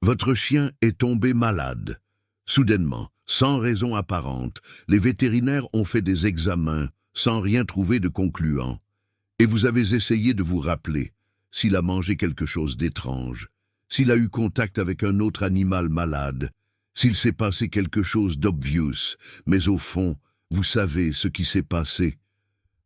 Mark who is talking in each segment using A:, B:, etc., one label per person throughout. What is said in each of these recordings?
A: Votre chien est tombé malade. Soudainement, sans raison apparente, les vétérinaires ont fait des examens sans rien trouver de concluant. Et vous avez essayé de vous rappeler s'il a mangé quelque chose d'étrange, s'il a eu contact avec un autre animal malade, s'il s'est passé quelque chose d'obvious, mais au fond, vous savez ce qui s'est passé.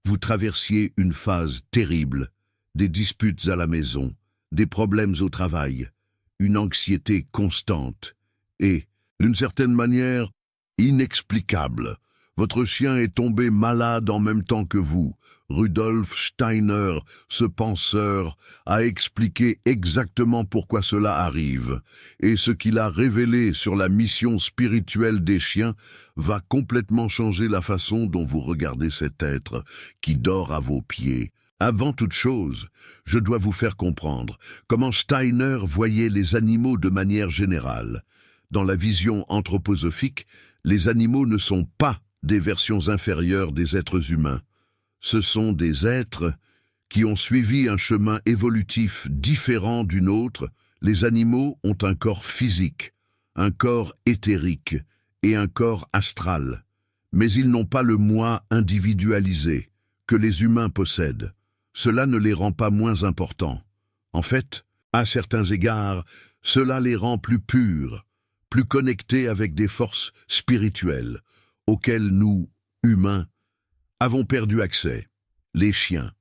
A: Vous traversiez une phase terrible, des disputes à la maison, des problèmes au travail, une anxiété constante et, d'une certaine manière, inexplicable. Votre chien est tombé malade en même temps que vous. Rudolf Steiner, ce penseur, a expliqué exactement pourquoi cela arrive, et ce qu'il a révélé sur la mission spirituelle des chiens va complètement changer la façon dont vous regardez cet être qui dort à vos pieds. Avant toute chose, je dois vous faire comprendre comment Steiner voyait les animaux de manière générale. Dans la vision anthroposophique, les animaux ne sont pas des versions inférieures des êtres humains. Ce sont des êtres qui ont suivi un chemin évolutif différent du nôtre. Les animaux ont un corps physique, un corps éthérique et un corps astral. Mais ils n'ont pas le moi individualisé que les humains possèdent. Cela ne les rend pas moins importants. En fait, à certains égards, cela les rend plus purs, plus connectés avec des forces spirituelles, auxquelles nous, humains, avons perdu accès. Les chiens,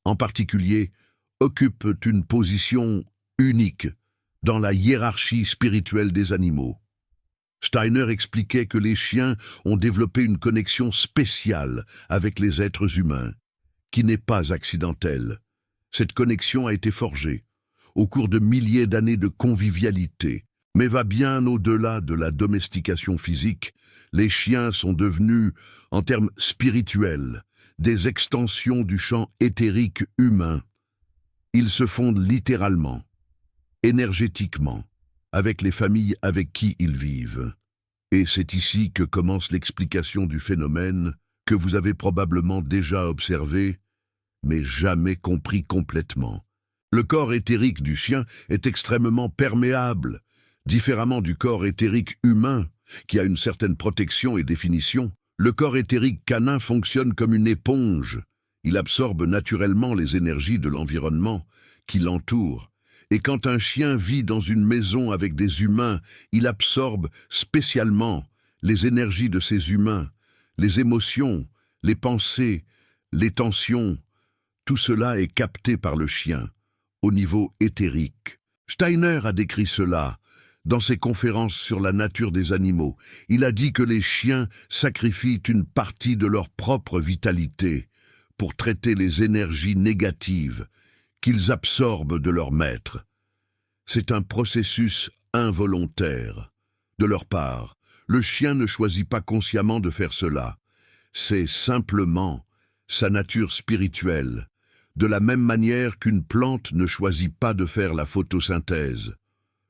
A: en particulier, occupent une position unique dans la hiérarchie spirituelle des animaux. Steiner expliquait que les chiens ont développé une connexion spéciale avec les êtres humains, qui n'est pas accidentelle. Cette connexion a été forgée au cours de milliers d'années de convivialité, mais va bien au-delà de la domestication physique. Les chiens sont devenus, en termes spirituels, des extensions du champ éthérique humain. Ils se fondent littéralement, énergétiquement, avec les familles avec qui ils vivent. Et c'est ici que commence l'explication du phénomène que vous avez probablement déjà observé, mais jamais compris complètement. Le corps éthérique du chien est extrêmement perméable, différemment du corps éthérique humain, qui a une certaine protection et définition. Le corps éthérique canin fonctionne comme une éponge. Il absorbe naturellement les énergies de l'environnement qui l'entoure. Et quand un chien vit dans une maison avec des humains, il absorbe spécialement les énergies de ces humains, les émotions, les pensées, les tensions. Tout cela est capté par le chien, au niveau éthérique. Steiner a décrit cela dans ses conférences sur la nature des animaux. Il a dit que les chiens sacrifient une partie de leur propre vitalité pour traiter les énergies négatives qu'ils absorbent de leur maître. C'est un processus involontaire. De leur part, le chien ne choisit pas consciemment de faire cela. C'est simplement sa nature spirituelle, de la même manière qu'une plante ne choisit pas de faire la photosynthèse.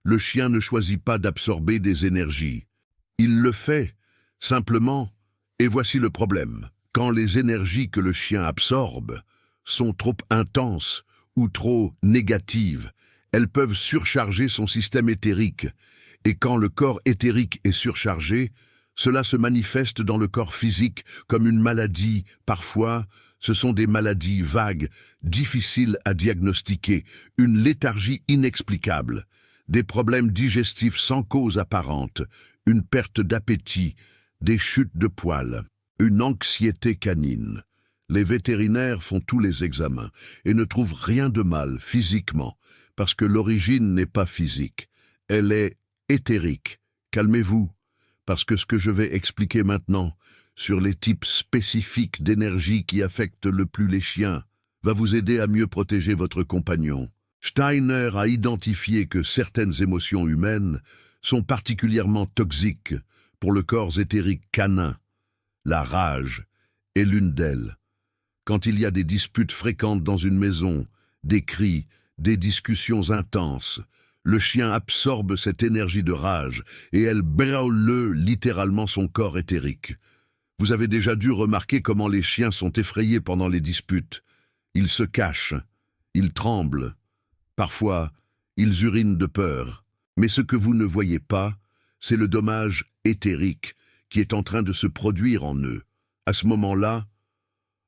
A: Le chien ne choisit pas d'absorber des énergies. Il le fait, simplement, et voici le problème. Quand les énergies que le chien absorbe sont trop intenses ou trop négatives, elles peuvent surcharger son système éthérique, et quand le corps éthérique est surchargé, cela se manifeste dans le corps physique comme une maladie. Parfois, ce sont des maladies vagues, difficiles à diagnostiquer, une léthargie inexplicable, des problèmes digestifs sans cause apparente, une perte d'appétit, des chutes de poils, une anxiété canine. Les vétérinaires font tous les examens et ne trouvent rien de mal physiquement, parce que l'origine n'est pas physique, elle est éthérique. Calmez-vous, parce que ce que je vais expliquer maintenant sur les types spécifiques d'énergie qui affectent le plus les chiens va vous aider à mieux protéger votre compagnon. Steiner a identifié que certaines émotions humaines sont particulièrement toxiques pour le corps éthérique canin. La rage est l'une d'elles. Quand il y a des disputes fréquentes dans une maison, des cris, des discussions intenses, le chien absorbe cette énergie de rage et elle brûle littéralement son corps éthérique. Vous avez déjà dû remarquer comment les chiens sont effrayés pendant les disputes. Ils se cachent, ils tremblent. Parfois, ils urinent de peur. Mais ce que vous ne voyez pas, c'est le dommage éthérique qui est en train de se produire en eux. À ce moment-là,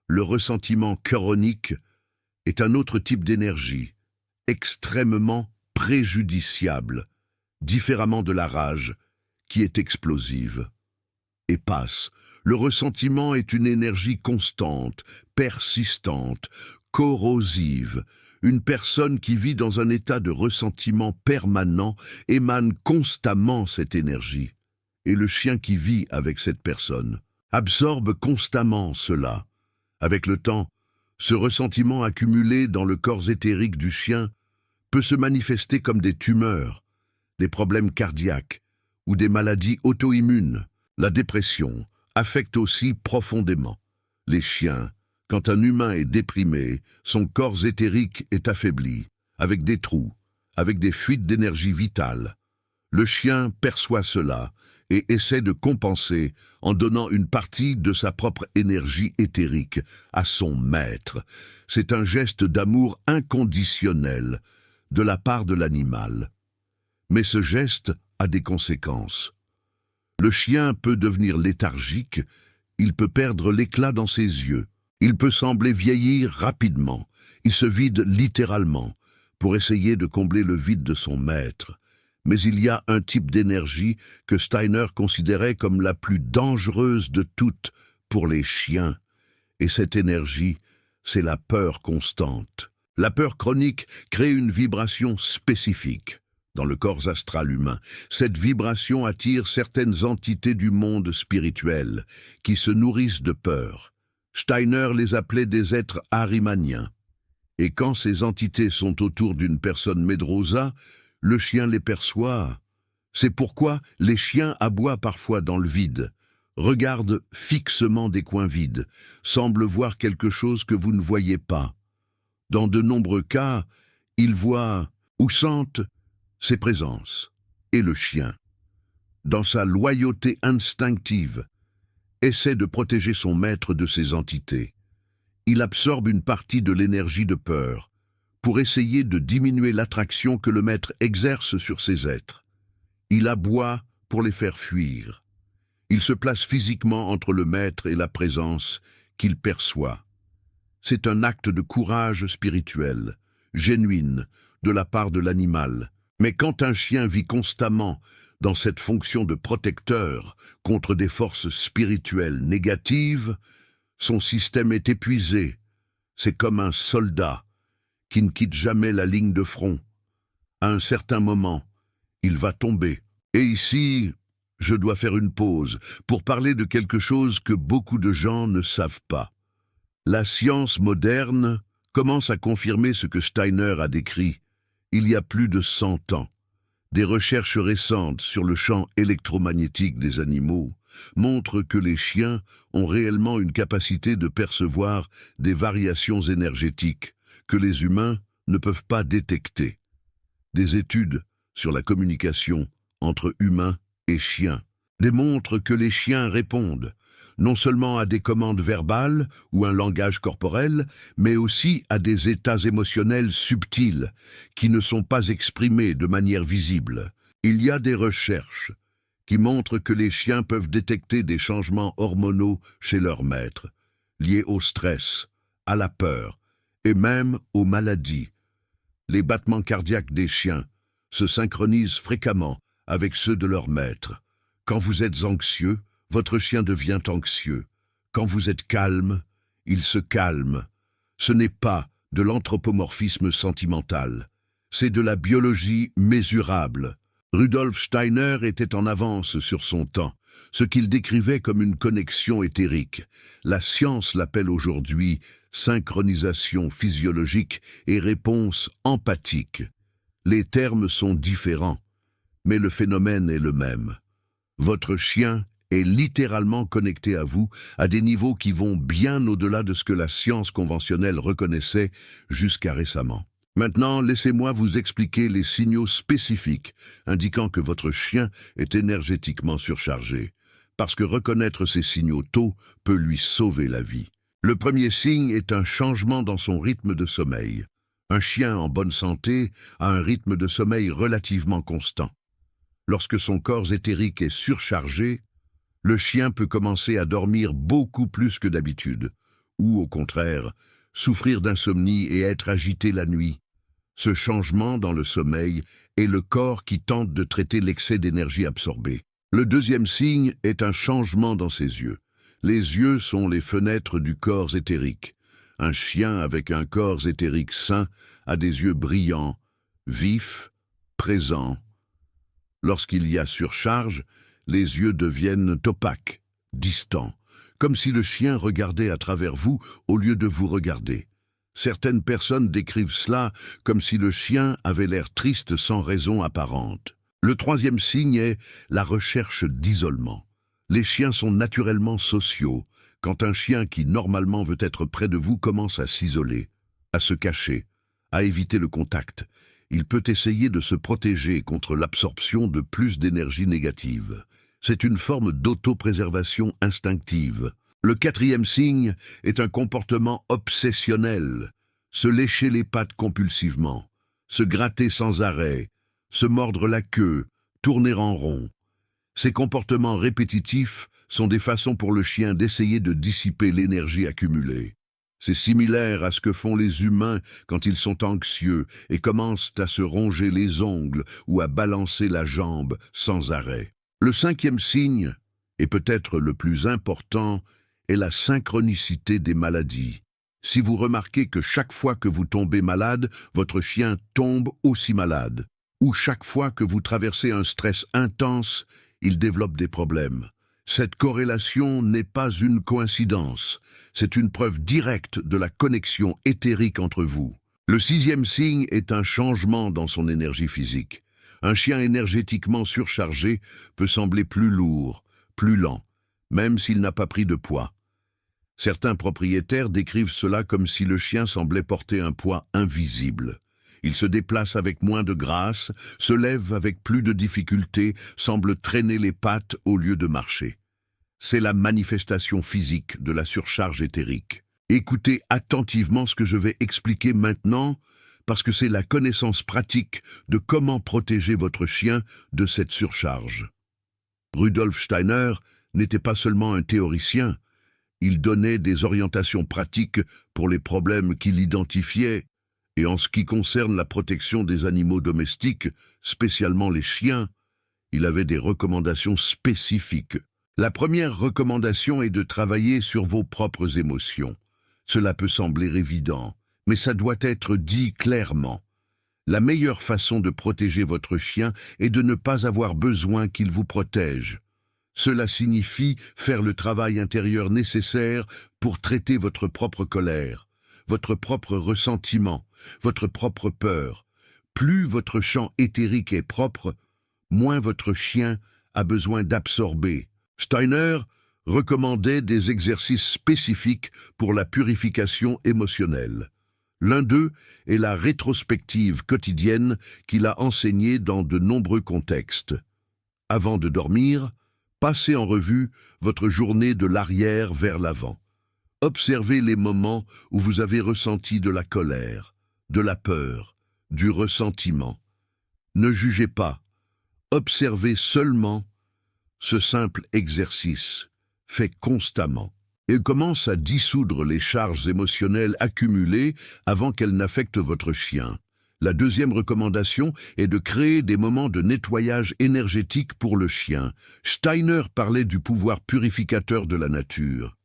A: le ressentiment choronique est un autre type d'énergie, extrêmement préjudiciable, différemment de la rage, qui est explosive. Et passe. Le ressentiment est une énergie constante, persistante, corrosive. Une personne qui vit dans un état de ressentiment permanent émane constamment cette énergie. Et le chien qui vit avec cette personne absorbe constamment cela. Avec le temps, ce ressentiment accumulé dans le corps éthérique du chien peut se manifester comme des tumeurs, des problèmes cardiaques ou des maladies auto-immunes. La dépression affecte aussi profondément les chiens. Quand un humain est déprimé, son corps éthérique est affaibli, avec des trous, avec des fuites d'énergie vitale. Le chien perçoit cela et essaie de compenser en donnant une partie de sa propre énergie éthérique à son maître. C'est un geste d'amour inconditionnel de la part de l'animal. Mais ce geste a des conséquences. Le chien peut devenir léthargique, il peut perdre l'éclat dans ses yeux. Il peut sembler vieillir rapidement, il se vide littéralement pour essayer de combler le vide de son maître. Mais il y a un type d'énergie que Steiner considérait comme la plus dangereuse de toutes pour les chiens. Et cette énergie, c'est la peur constante. La peur chronique crée une vibration spécifique dans le corps astral humain. Cette vibration attire certaines entités du monde spirituel qui se nourrissent de peur. Steiner les appelait des êtres ahrimaniens. Et quand ces entités sont autour d'une personne medrosa, le chien les perçoit. C'est pourquoi les chiens aboient parfois dans le vide, regardent fixement des coins vides, semblent voir quelque chose que vous ne voyez pas. Dans de nombreux cas, ils voient ou sentent ses présences. Et le chien, dans sa loyauté instinctive, essaie de protéger son maître de ces entités. Il absorbe une partie de l'énergie de peur pour essayer de diminuer l'attraction que le maître exerce sur ces êtres. Il aboie pour les faire fuir. Il se place physiquement entre le maître et la présence qu'il perçoit. C'est un acte de courage spirituel, génuine, de la part de l'animal. Mais quand un chien vit constamment dans cette fonction de protecteur contre des forces spirituelles négatives, son système est épuisé. C'est comme un soldat qui ne quitte jamais la ligne de front. À un certain moment, il va tomber. Et ici, je dois faire une pause pour parler de quelque chose que beaucoup de gens ne savent pas. La science moderne commence à confirmer ce que Steiner a décrit il y a plus de 100 ans. Des recherches récentes sur le champ électromagnétique des animaux montrent que les chiens ont réellement une capacité de percevoir des variations énergétiques que les humains ne peuvent pas détecter. Des études sur la communication entre humains et chiens démontrent que les chiens répondent non seulement à des commandes verbales ou un langage corporel, mais aussi à des états émotionnels subtils qui ne sont pas exprimés de manière visible. Il y a des recherches qui montrent que les chiens peuvent détecter des changements hormonaux chez leur maître, liés au stress, à la peur et même aux maladies. Les battements cardiaques des chiens se synchronisent fréquemment avec ceux de leur maître. Quand vous êtes anxieux, votre chien devient anxieux. Quand vous êtes calme, il se calme. Ce n'est pas de l'anthropomorphisme sentimental, c'est de la biologie mesurable. Rudolf Steiner était en avance sur son temps, ce qu'il décrivait comme une connexion éthérique. La science l'appelle aujourd'hui synchronisation physiologique et réponse empathique. Les termes sont différents, mais le phénomène est le même. Votre chien est littéralement connecté à vous à des niveaux qui vont bien au-delà de ce que la science conventionnelle reconnaissait jusqu'à récemment. Maintenant, laissez-moi vous expliquer les signaux spécifiques indiquant que votre chien est énergétiquement surchargé, parce que reconnaître ces signaux tôt peut lui sauver la vie. Le premier signe est un changement dans son rythme de sommeil. Un chien en bonne santé a un rythme de sommeil relativement constant. Lorsque son corps éthérique est surchargé, le chien peut commencer à dormir beaucoup plus que d'habitude, ou au contraire, souffrir d'insomnie et être agité la nuit. Ce changement dans le sommeil est le corps qui tente de traiter l'excès d'énergie absorbée. Le deuxième signe est un changement dans ses yeux. Les yeux sont les fenêtres du corps éthérique. Un chien avec un corps éthérique sain a des yeux brillants, vifs, présents. Lorsqu'il y a surcharge, les yeux deviennent opaques, distants, comme si le chien regardait à travers vous au lieu de vous regarder. Certaines personnes décrivent cela comme si le chien avait l'air triste sans raison apparente. Le troisième signe est la recherche d'isolement. Les chiens sont naturellement sociaux. Quand un chien qui normalement veut être près de vous commence à s'isoler, à se cacher, à éviter le contact, il peut essayer de se protéger contre l'absorption de plus d'énergie négative. C'est une forme d'autopréservation instinctive. Le quatrième signe est un comportement obsessionnel. Se lécher les pattes compulsivement, se gratter sans arrêt, se mordre la queue, tourner en rond. Ces comportements répétitifs sont des façons pour le chien d'essayer de dissiper l'énergie accumulée. C'est similaire à ce que font les humains quand ils sont anxieux et commencent à se ronger les ongles ou à balancer la jambe sans arrêt. Le cinquième signe, et peut-être le plus important, est la synchronicité des maladies. Si vous remarquez que chaque fois que vous tombez malade, votre chien tombe aussi malade, ou chaque fois que vous traversez un stress intense, il développe des problèmes. Cette corrélation n'est pas une coïncidence, c'est une preuve directe de la connexion éthérique entre vous. Le sixième signe est un changement dans son énergie physique. Un chien énergétiquement surchargé peut sembler plus lourd, plus lent, même s'il n'a pas pris de poids. Certains propriétaires décrivent cela comme si le chien semblait porter un poids invisible. Il se déplace avec moins de grâce, se lève avec plus de difficulté, semble traîner les pattes au lieu de marcher. C'est la manifestation physique de la surcharge éthérique. Écoutez attentivement ce que je vais expliquer maintenant, parce que c'est la connaissance pratique de comment protéger votre chien de cette surcharge. Rudolf Steiner n'était pas seulement un théoricien, il donnait des orientations pratiques pour les problèmes qu'il identifiait, et en ce qui concerne la protection des animaux domestiques, spécialement les chiens, il avait des recommandations spécifiques. La première recommandation est de travailler sur vos propres émotions. Cela peut sembler évident, mais ça doit être dit clairement. La meilleure façon de protéger votre chien est de ne pas avoir besoin qu'il vous protège. Cela signifie faire le travail intérieur nécessaire pour traiter votre propre colère, votre propre ressentiment, votre propre peur. Plus votre champ éthérique est propre, moins votre chien a besoin d'absorber. Steiner recommandait des exercices spécifiques pour la purification émotionnelle. L'un d'eux est la rétrospective quotidienne qu'il a enseignée dans de nombreux contextes. Avant de dormir, passez en revue votre journée de l'arrière vers l'avant. Observez les moments où vous avez ressenti de la colère, de la peur, du ressentiment. Ne jugez pas, observez seulement. Ce simple exercice, fait constamment, et commence à dissoudre les charges émotionnelles accumulées avant qu'elles n'affectent votre chien. La deuxième recommandation est de créer des moments de nettoyage énergétique pour le chien. Steiner parlait du pouvoir purificateur de la nature.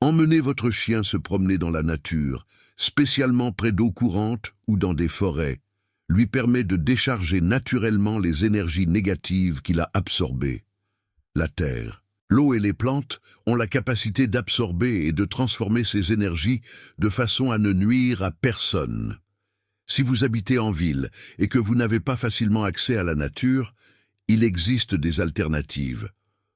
A: Emmenez votre chien se promener dans la nature, spécialement près d'eau courante ou dans des forêts, lui permet de décharger naturellement les énergies négatives qu'il a absorbées. La terre, l'eau et les plantes ont la capacité d'absorber et de transformer ces énergies de façon à ne nuire à personne. Si vous habitez en ville et que vous n'avez pas facilement accès à la nature, il existe des alternatives.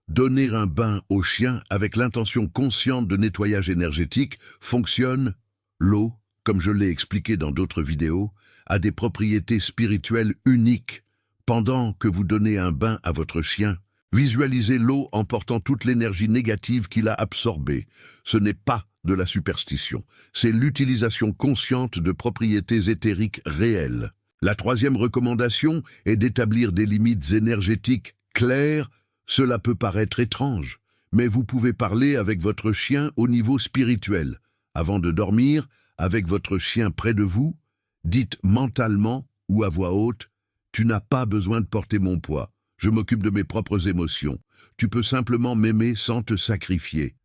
A: Donner un bain au chien avec l'intention consciente de nettoyage énergétique fonctionne. L'eau, comme je l'ai expliqué dans d'autres vidéos, a des propriétés spirituelles uniques. Pendant que vous donnez un bain à votre chien, visualisez l'eau emportant toute l'énergie négative qu'il a absorbée. Ce n'est pas de la superstition. C'est l'utilisation consciente de propriétés éthériques réelles. La troisième recommandation est d'établir des limites énergétiques claires. Cela peut paraître étrange, mais vous pouvez parler avec votre chien au niveau spirituel. Avant de dormir, avec votre chien près de vous, dites mentalement ou à voix haute « Tu n'as pas besoin de porter mon poids. Je m'occupe de mes propres émotions. Tu peux simplement m'aimer sans te sacrifier. »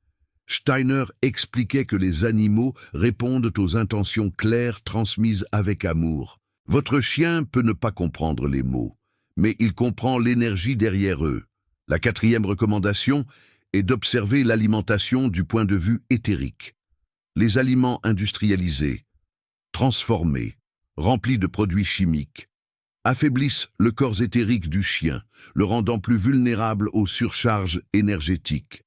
A: Steiner expliquait que les animaux répondent aux intentions claires transmises avec amour. Votre chien peut ne pas comprendre les mots, mais il comprend l'énergie derrière eux. La quatrième recommandation est d'observer l'alimentation du point de vue éthérique. Les aliments industrialisés, transformés, remplis de produits chimiques, affaiblissent le corps éthérique du chien, le rendant plus vulnérable aux surcharges énergétiques.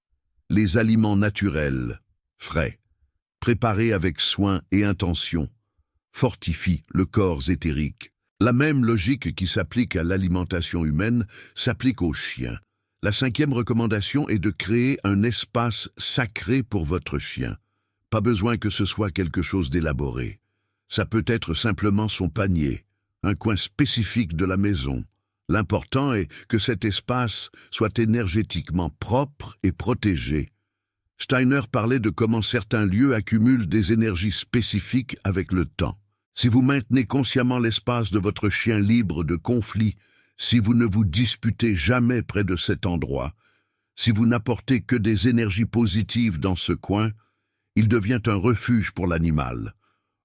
A: Les aliments naturels, frais, préparés avec soin et intention, fortifient le corps éthérique. La même logique qui s'applique à l'alimentation humaine s'applique aux chiens. La cinquième recommandation est de créer un espace sacré pour votre chien. Pas besoin que ce soit quelque chose d'élaboré. Ça peut être simplement son panier, un coin spécifique de la maison. L'important est que cet espace soit énergétiquement propre et protégé. Steiner parlait de comment certains lieux accumulent des énergies spécifiques avec le temps. Si vous maintenez consciemment l'espace de votre chien libre de conflits, si vous ne vous disputez jamais près de cet endroit, si vous n'apportez que des énergies positives dans ce coin, il devient un refuge pour l'animal,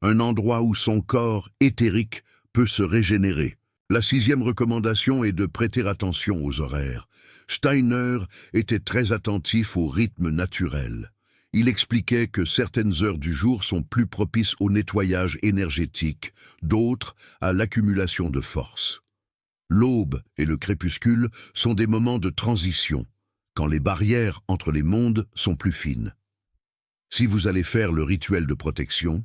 A: un endroit où son corps éthérique peut se régénérer. La sixième recommandation est de prêter attention aux horaires. Steiner était très attentif au rythme naturel. Il expliquait que certaines heures du jour sont plus propices au nettoyage énergétique, d'autres à l'accumulation de force. L'aube et le crépuscule sont des moments de transition, quand les barrières entre les mondes sont plus fines. Si vous allez faire le rituel de protection,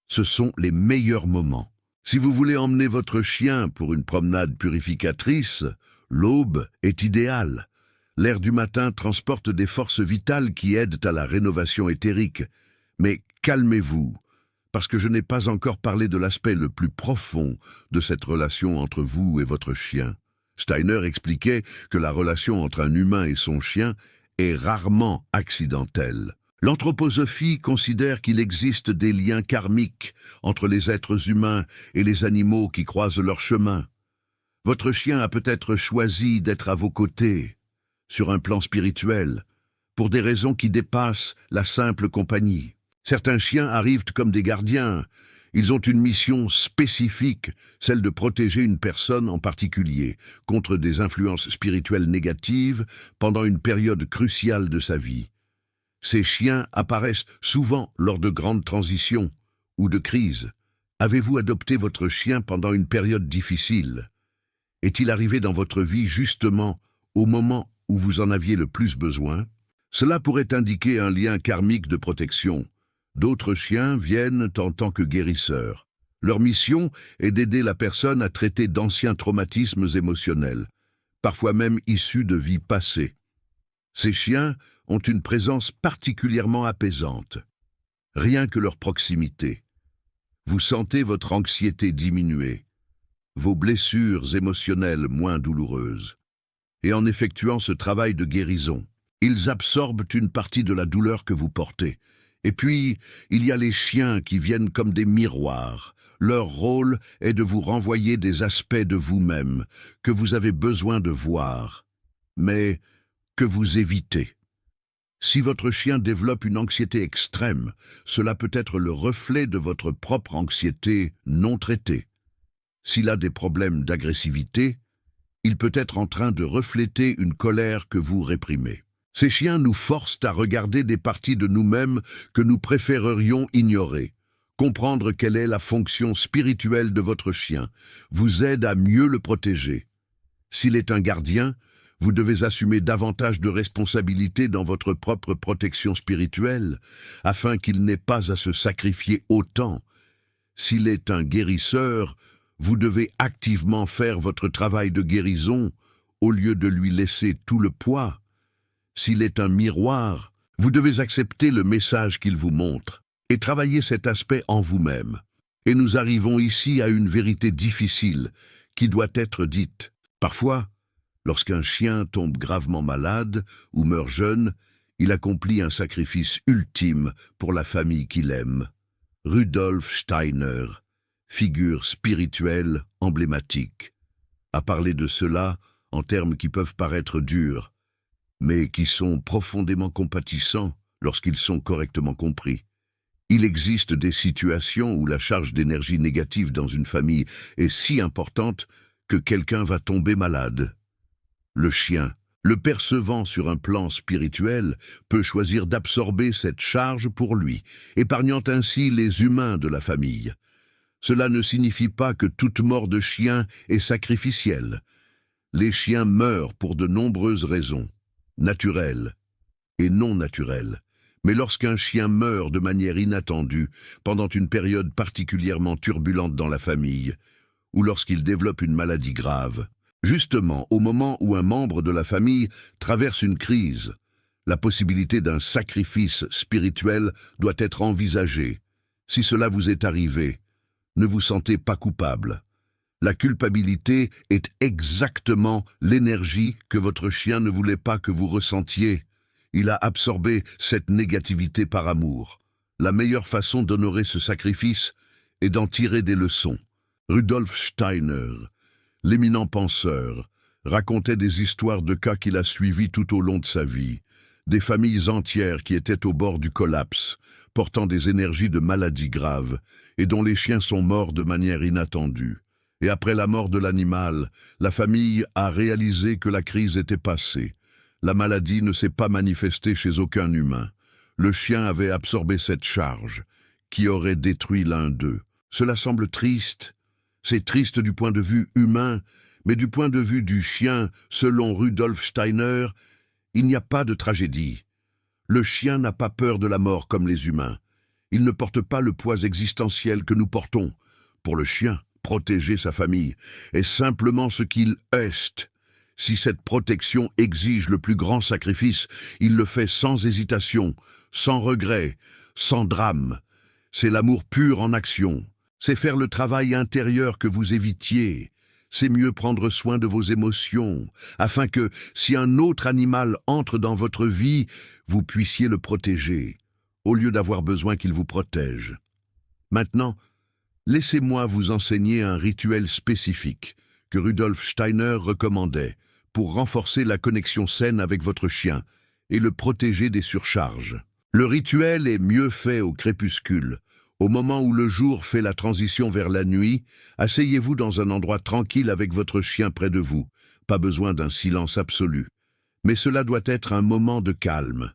A: ce sont les meilleurs moments. Si vous voulez emmener votre chien pour une promenade purificatrice, l'aube est idéale. L'air du matin transporte des forces vitales qui aident à la rénovation éthérique. Mais calmez-vous, parce que je n'ai pas encore parlé de l'aspect le plus profond de cette relation entre vous et votre chien. Steiner expliquait que la relation entre un humain et son chien est rarement accidentelle. L'anthroposophie considère qu'il existe des liens karmiques entre les êtres humains et les animaux qui croisent leur chemin. Votre chien a peut-être choisi d'être à vos côtés, sur un plan spirituel, pour des raisons qui dépassent la simple compagnie. Certains chiens arrivent comme des gardiens. Ils ont une mission spécifique, celle de protéger une personne en particulier, contre des influences spirituelles négatives pendant une période cruciale de sa vie. Ces chiens apparaissent souvent lors de grandes transitions ou de crises. Avez-vous adopté votre chien pendant une période difficile? Est-il arrivé dans votre vie justement au moment où vous en aviez le plus besoin? Cela pourrait indiquer un lien karmique de protection. D'autres chiens viennent en tant que guérisseurs. Leur mission est d'aider la personne à traiter d'anciens traumatismes émotionnels, parfois même issus de vies passées. Ces chiens ont une présence particulièrement apaisante. Rien que leur proximité. Vous sentez votre anxiété diminuer, vos blessures émotionnelles moins douloureuses. Et en effectuant ce travail de guérison, ils absorbent une partie de la douleur que vous portez. Et puis, il y a les chiens qui viennent comme des miroirs. Leur rôle est de vous renvoyer des aspects de vous-même que vous avez besoin de voir, mais que vous évitez. Si votre chien développe une anxiété extrême, cela peut être le reflet de votre propre anxiété non traitée. S'il a des problèmes d'agressivité, il peut être en train de refléter une colère que vous réprimez. Ces chiens nous forcent à regarder des parties de nous-mêmes que nous préférerions ignorer. Comprendre quelle est la fonction spirituelle de votre chien vous aide à mieux le protéger. S'il est un gardien, vous devez assumer davantage de responsabilités dans votre propre protection spirituelle, afin qu'il n'ait pas à se sacrifier autant. S'il est un guérisseur, vous devez activement faire votre travail de guérison, au lieu de lui laisser tout le poids. S'il est un miroir, Vous devez accepter le message qu'il vous montre et travailler cet aspect en vous-même. Et nous arrivons ici à une vérité difficile qui doit être dite. Parfois, lorsqu'un chien tombe gravement malade ou meurt jeune, il accomplit un sacrifice ultime pour la famille qu'il aime. Rudolf Steiner, figure spirituelle emblématique, a parlé de cela en termes qui peuvent paraître durs, mais qui sont profondément compatissants lorsqu'ils sont correctement compris. Il existe des situations où la charge d'énergie négative dans une famille est si importante que quelqu'un va tomber malade. Le chien, le percevant sur un plan spirituel, peut choisir d'absorber cette charge pour lui, épargnant ainsi les humains de la famille. Cela ne signifie pas que toute mort de chien est sacrificielle. Les chiens meurent pour de nombreuses raisons, naturelles et non naturelles. Mais lorsqu'un chien meurt de manière inattendue, pendant une période particulièrement turbulente dans la famille, ou lorsqu'il développe une maladie grave, justement au moment où un membre de la famille traverse une crise, la possibilité d'un sacrifice spirituel doit être envisagée. Si cela vous est arrivé, ne vous sentez pas coupable. La culpabilité est exactement l'énergie que votre chien ne voulait pas que vous ressentiez. Il a absorbé cette négativité par amour. La meilleure façon d'honorer ce sacrifice est d'en tirer des leçons. Rudolf Steiner, l'éminent penseur, racontait des histoires de cas qu'il a suivis tout au long de sa vie, des familles entières qui étaient au bord du collapse, portant des énergies de maladies graves, et dont les chiens sont morts de manière inattendue. Et après la mort de l'animal, la famille a réalisé que la crise était passée. La maladie ne s'est pas manifestée chez aucun humain. Le chien avait absorbé cette charge, qui aurait détruit l'un d'eux. Cela semble triste. C'est triste du point de vue humain, mais du point de vue du chien, selon Rudolf Steiner, il n'y a pas de tragédie. Le chien n'a pas peur de la mort comme les humains. Il ne porte pas le poids existentiel que nous portons. Pour le chien, protéger sa famille est simplement ce qu'il est. Si cette protection exige le plus grand sacrifice, il le fait sans hésitation, sans regret, sans drame. C'est l'amour pur en action. C'est faire le travail intérieur que vous évitiez. C'est mieux prendre soin de vos émotions, afin que, si un autre animal entre dans votre vie, vous puissiez le protéger, au lieu d'avoir besoin qu'il vous protège. Maintenant, laissez-moi vous enseigner un rituel spécifique que Rudolf Steiner recommandait pour renforcer la connexion saine avec votre chien et le protéger des surcharges. Le rituel est mieux fait au crépuscule. Au moment où le jour fait la transition vers la nuit, asseyez-vous dans un endroit tranquille avec votre chien près de vous. Pas besoin d'un silence absolu. Mais cela doit être un moment de calme.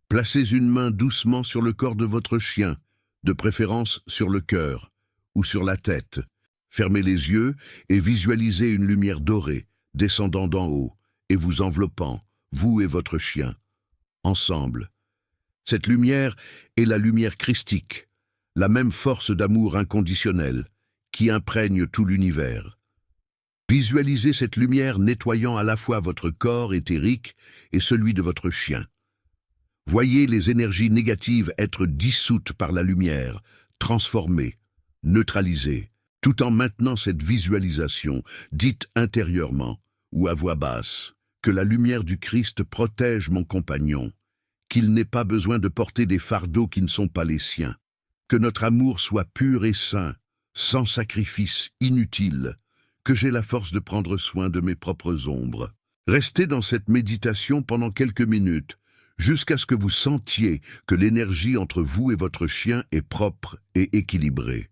A: Placez une main doucement sur le corps de votre chien, de préférence sur le cœur ou sur la tête. Fermez les yeux et visualisez une lumière dorée descendant d'en haut et vous enveloppant, vous et votre chien, ensemble. Cette lumière est la lumière christique, la même force d'amour inconditionnel qui imprègne tout l'univers. Visualisez cette lumière nettoyant à la fois votre corps éthérique et celui de votre chien. Voyez les énergies négatives être dissoutes par la lumière, transformées, neutralisées, tout en maintenant cette visualisation, dite intérieurement ou à voix basse, que la lumière du Christ protège mon compagnon, qu'il n'ait pas besoin de porter des fardeaux qui ne sont pas les siens, que notre amour soit pur et saint, sans sacrifice inutile, que j'ai la force de prendre soin de mes propres ombres. Restez dans cette méditation pendant quelques minutes, jusqu'à ce que vous sentiez que l'énergie entre vous et votre chien est propre et équilibrée.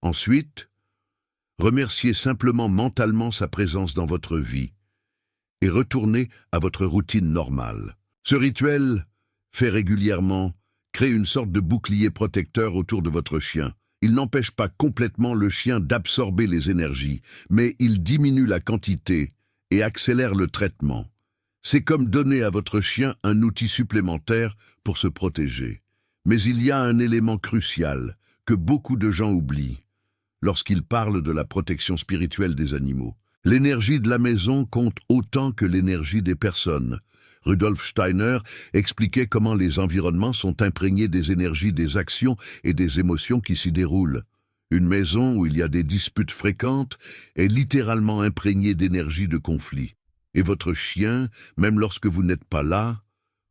A: Ensuite, remerciez simplement mentalement sa présence dans votre vie et retournez à votre routine normale. Ce rituel, fait régulièrement, crée une sorte de bouclier protecteur autour de votre chien. Il n'empêche pas complètement le chien d'absorber les énergies, mais il diminue la quantité et accélère le traitement. C'est comme donner à votre chien un outil supplémentaire pour se protéger. Mais il y a un élément crucial que beaucoup de gens oublient lorsqu'ils parlent de la protection spirituelle des animaux. L'énergie de la maison compte autant que l'énergie des personnes. Rudolf Steiner expliquait comment les environnements sont imprégnés des énergies des actions et des émotions qui s'y déroulent. Une maison où il y a des disputes fréquentes est littéralement imprégnée d'énergie de conflit. Et votre chien, même lorsque vous n'êtes pas là,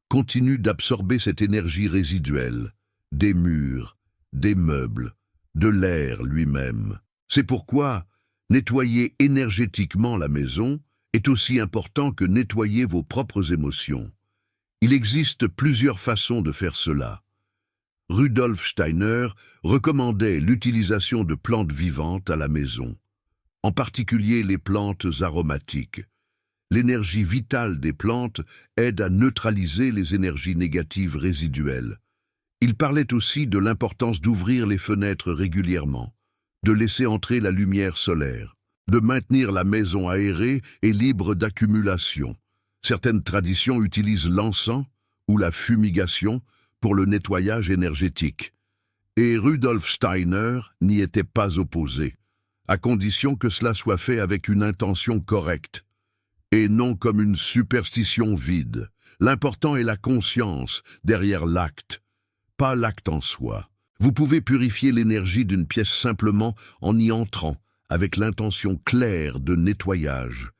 A: continue d'absorber cette énergie résiduelle, des murs, des meubles, de l'air lui-même. C'est pourquoi nettoyer énergétiquement la maison est aussi important que nettoyer vos propres émotions. Il existe plusieurs façons de faire cela. Rudolf Steiner recommandait l'utilisation de plantes vivantes à la maison, en particulier les plantes aromatiques. L'énergie vitale des plantes aide à neutraliser les énergies négatives résiduelles. Il parlait aussi de l'importance d'ouvrir les fenêtres régulièrement, de laisser entrer la lumière solaire, de maintenir la maison aérée et libre d'accumulation. Certaines traditions utilisent l'encens ou la fumigation pour le nettoyage énergétique. Et Rudolf Steiner n'y était pas opposé, à condition que cela soit fait avec une intention correcte, et non comme une superstition vide. L'important est la conscience derrière l'acte, pas l'acte en soi. Vous pouvez purifier l'énergie d'une pièce simplement en y entrant, avec l'intention claire de nettoyage,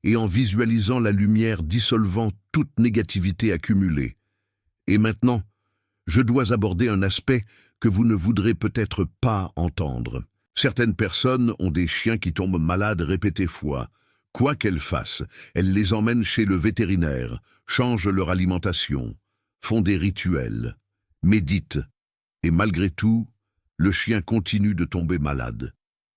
A: et en visualisant la lumière dissolvant toute négativité accumulée. Et maintenant, je dois aborder un aspect que vous ne voudrez peut-être pas entendre. Certaines personnes ont des chiens qui tombent malades répétées fois. Quoi qu'elles fassent, elles les emmènent chez le vétérinaire, changent leur alimentation, font des rituels, méditent, et malgré tout, le chien continue de tomber malade.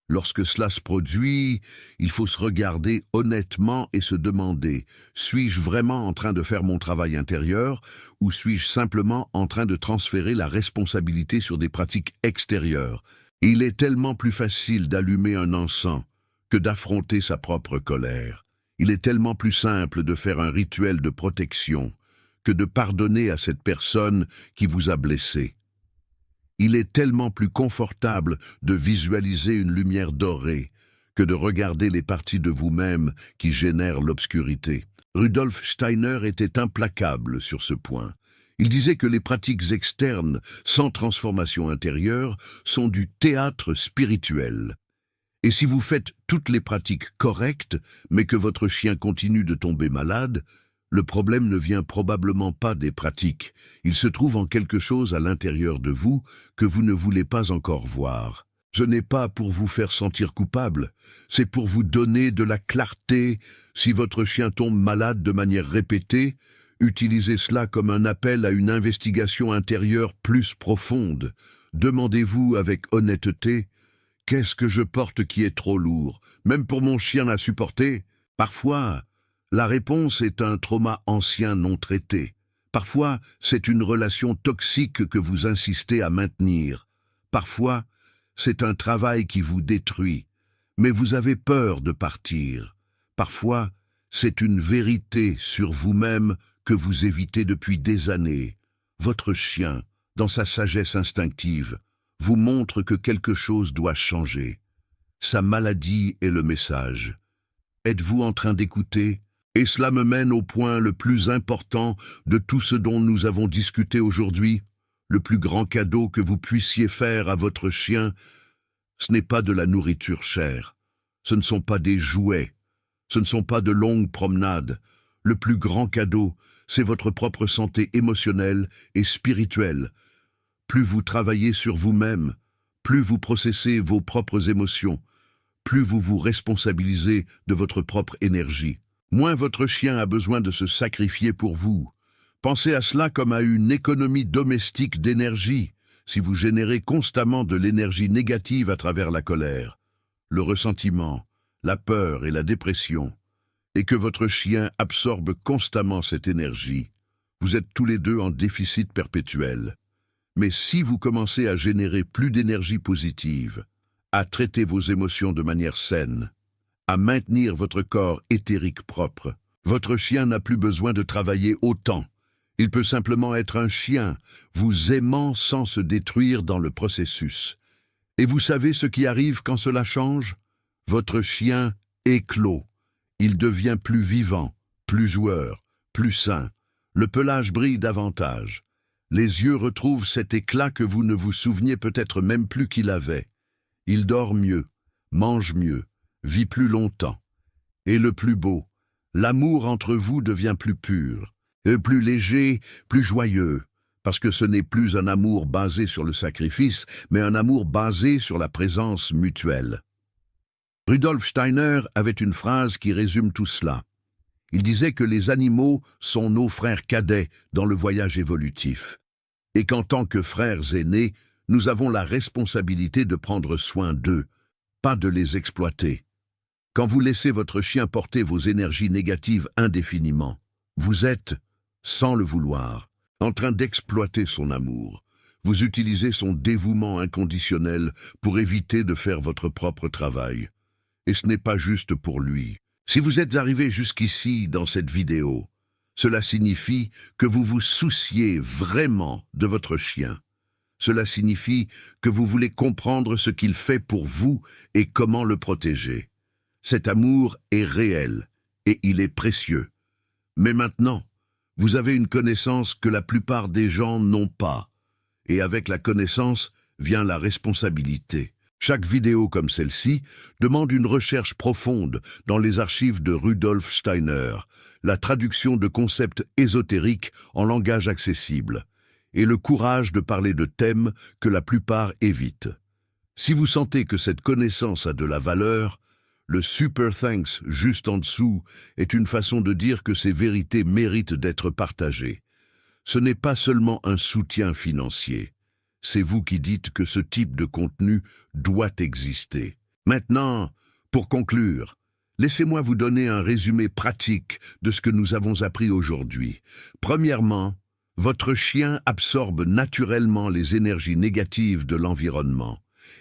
A: Lorsque cela se produit, il faut se regarder honnêtement et se demander « Suis-je vraiment en train de faire mon travail intérieur ou suis-je simplement en train de transférer la responsabilité sur des pratiques extérieures ?» Il est tellement plus facile d'allumer un encens que d'affronter sa propre colère. Il est tellement plus simple de faire un rituel de protection que de pardonner à cette personne qui vous a blessé. Il est tellement plus confortable de visualiser une lumière dorée que de regarder les parties de vous-même qui génèrent l'obscurité. Rudolf Steiner était implacable sur ce point. Il disait que les pratiques externes, sans transformation intérieure, sont du théâtre spirituel. Et si vous faites toutes les pratiques correctes, mais que votre chien continue de tomber malade, le problème ne vient probablement pas des pratiques. Il se trouve en quelque chose à l'intérieur de vous que vous ne voulez pas encore voir. Ce n'est pas pour vous faire sentir coupable, c'est pour vous donner de la clarté. Si votre chien tombe malade de manière répétée, utilisez cela comme un appel à une investigation intérieure plus profonde. Demandez-vous avec honnêteté, « Qu'est-ce que je porte qui est trop lourd, même pour mon chien à supporter ?» Parfois, la réponse est un trauma ancien non traité. Parfois, c'est une relation toxique que vous insistez à maintenir. Parfois, c'est un travail qui vous détruit, mais vous avez peur de partir. Parfois, c'est une vérité sur vous-même que vous évitez depuis des années. Votre chien, dans sa sagesse instinctive, vous montre que quelque chose doit changer. Sa maladie est le message. Êtes-vous en train d'écouter ? Et cela me mène au point le plus important de tout ce dont nous avons discuté aujourd'hui. Le plus grand cadeau que vous puissiez faire à votre chien, ce n'est pas de la nourriture chère, ce ne sont pas des jouets, ce ne sont pas de longues promenades. Le plus grand cadeau, c'est votre propre santé émotionnelle et spirituelle. Plus vous travaillez sur vous-même, plus vous processez vos propres émotions, plus vous vous responsabilisez de votre propre énergie. Moins votre chien a besoin de se sacrifier pour vous. Pensez à cela comme à une économie domestique d'énergie, si vous générez constamment de l'énergie négative à travers la colère, le ressentiment, la peur et la dépression, et que votre chien absorbe constamment cette énergie. Vous êtes tous les deux en déficit perpétuel. Mais si vous commencez à générer plus d'énergie positive, à traiter vos émotions de manière saine, à maintenir votre corps éthérique propre, votre chien n'a plus besoin de travailler autant. Il peut simplement être un chien, vous aimant sans se détruire dans le processus. Et vous savez ce qui arrive quand cela change ? Votre chien éclot. Il devient plus vivant, plus joueur, plus sain. Le pelage brille davantage. Les yeux retrouvent cet éclat que vous ne vous souveniez peut-être même plus qu'il avait. Il dort mieux, mange mieux, vit plus longtemps. Et le plus beau, l'amour entre vous devient plus pur, plus léger, plus joyeux, parce que ce n'est plus un amour basé sur le sacrifice, mais un amour basé sur la présence mutuelle. Rudolf Steiner avait une phrase qui résume tout cela. Il disait que les animaux sont nos frères cadets dans le voyage évolutif, et qu'en tant que frères aînés, nous avons la responsabilité de prendre soin d'eux, pas de les exploiter. Quand vous laissez votre chien porter vos énergies négatives indéfiniment, vous êtes, sans le vouloir, en train d'exploiter son amour. Vous utilisez son dévouement inconditionnel pour éviter de faire votre propre travail. Et ce n'est pas juste pour lui. Si vous êtes arrivé jusqu'ici dans cette vidéo, cela signifie que vous vous souciez vraiment de votre chien. Cela signifie que vous voulez comprendre ce qu'il fait pour vous et comment le protéger. Cet amour est réel et il est précieux. Mais maintenant, vous avez une connaissance que la plupart des gens n'ont pas. Et avec la connaissance vient la responsabilité. Chaque vidéo comme celle-ci demande une recherche profonde dans les archives de Rudolf Steiner, la traduction de concepts ésotériques en langage accessible, et le courage de parler de thèmes que la plupart évitent. Si vous sentez que cette connaissance a de la valeur, le Super Thanks juste en dessous est une façon de dire que ces vérités méritent d'être partagées. Ce n'est pas seulement un soutien financier. C'est vous qui dites que ce type de contenu doit exister. Maintenant, pour conclure, laissez-moi vous donner un résumé pratique de ce que nous avons appris aujourd'hui. Premièrement, votre chien absorbe naturellement les énergies négatives de l'environnement,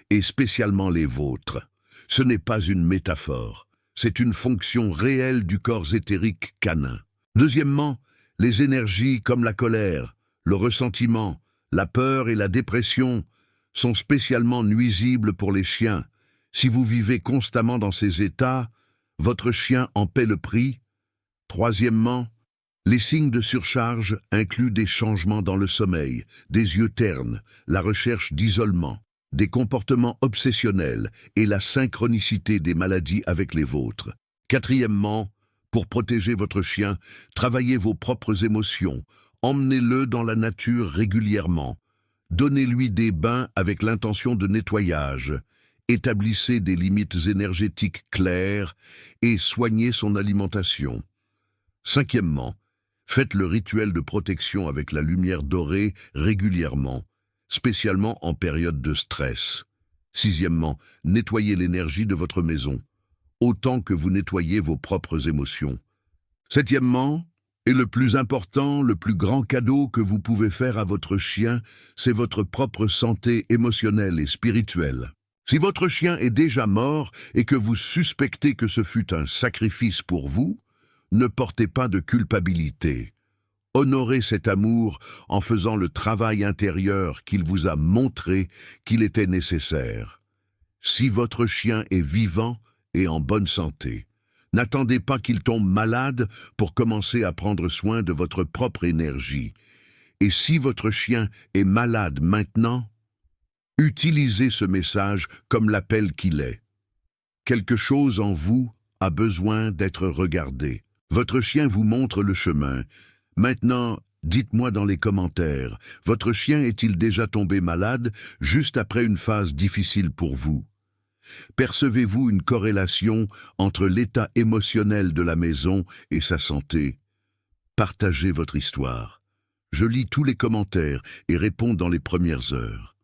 A: et spécialement les vôtres. Ce n'est pas une métaphore, c'est une fonction réelle du corps éthérique canin. Deuxièmement, les énergies comme la colère, le ressentiment, la peur et la dépression sont spécialement nuisibles pour les chiens. Si vous vivez constamment dans ces états, votre chien en paie le prix. Troisièmement, les signes de surcharge incluent des changements dans le sommeil, des yeux ternes, la recherche d'isolement, des comportements obsessionnels et la synchronicité des maladies avec les vôtres. Quatrièmement, pour protéger votre chien, travaillez vos propres émotions, emmenez-le dans la nature régulièrement, donnez-lui des bains avec l'intention de nettoyage, établissez des limites énergétiques claires et soignez son alimentation. Cinquièmement, faites le rituel de protection avec la lumière dorée régulièrement, spécialement en période de stress. Sixièmement, nettoyez l'énergie de votre maison, autant que vous nettoyez vos propres émotions. Septièmement, et le plus important, le plus grand cadeau que vous pouvez faire à votre chien, c'est votre propre santé émotionnelle et spirituelle. Si votre chien est déjà mort et que vous suspectez que ce fut un sacrifice pour vous, ne portez pas de culpabilité. Honorez cet amour en faisant le travail intérieur qu'il vous a montré qu'il était nécessaire. Si votre chien est vivant et en bonne santé, n'attendez pas qu'il tombe malade pour commencer à prendre soin de votre propre énergie. Et si votre chien est malade maintenant, utilisez ce message comme l'appel qu'il est. Quelque chose en vous a besoin d'être regardé. Votre chien vous montre le chemin. Maintenant, dites-moi dans les commentaires, votre chien est-il déjà tombé malade juste après une phase difficile pour vous? Percevez-vous une corrélation entre l'état émotionnel de la maison et sa santé? Partagez votre histoire. Je lis tous les commentaires et réponds dans les premières heures.